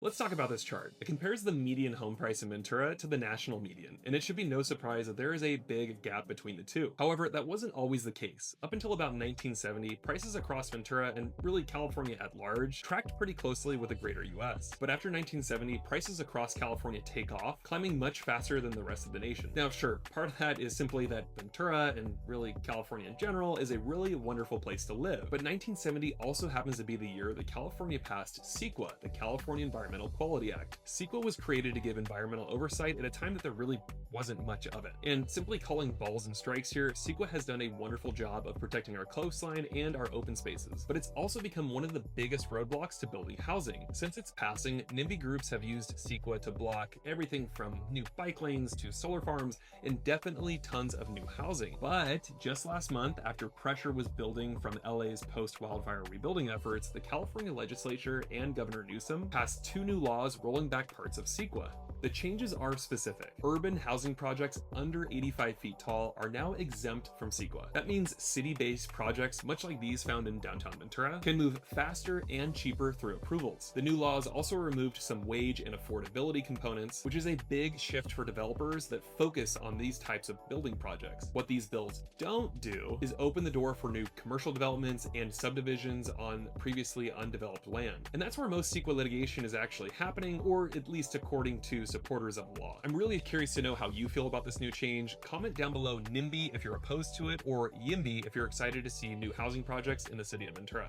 Let's talk about this chart. It compares the median home price in Ventura to the national median, and it should be no surprise that there is a big gap between the two. However, that wasn't always the case. Up until about 1970, prices across Ventura, and really California at large, tracked pretty closely with the greater US. But after 1970, prices across California take off, climbing much faster than the rest of the nation. Now sure, part of that is simply that Ventura, and really California in general, is a really wonderful place to live. But 1970 also happens to be the year that California passed CEQA, the California Environmental Quality Act. CEQA was created to give environmental oversight at a time that there really wasn't much of it. And simply calling balls and strikes here, CEQA has done a wonderful job of protecting our coastline and our open spaces, but it's also become one of the biggest roadblocks to building housing. Since its passing, NIMBY groups have used CEQA to block everything from new bike lanes to solar farms and definitely tons of new housing. But just last month, after pressure was building from LA's post-wildfire rebuilding efforts, the California legislature and Governor Newsom passed two new laws rolling back parts of CEQA. The changes are specific. Urban housing projects under 85 feet tall are now exempt from CEQA. That means city-based projects, much like these found in downtown Ventura, can move faster and cheaper through approvals. The new laws also removed some wage and affordability components, which is a big shift for developers that focus on these types of building projects. What these bills don't do is open the door for new commercial developments and subdivisions on previously undeveloped land. And that's where most CEQA litigation is actually happening, or at least according to supporters of the law. I'm really curious to know how you feel about this new change. Comment down below NIMBY if you're opposed to it, or YIMBY if you're excited to see new housing projects in the city of Ventura.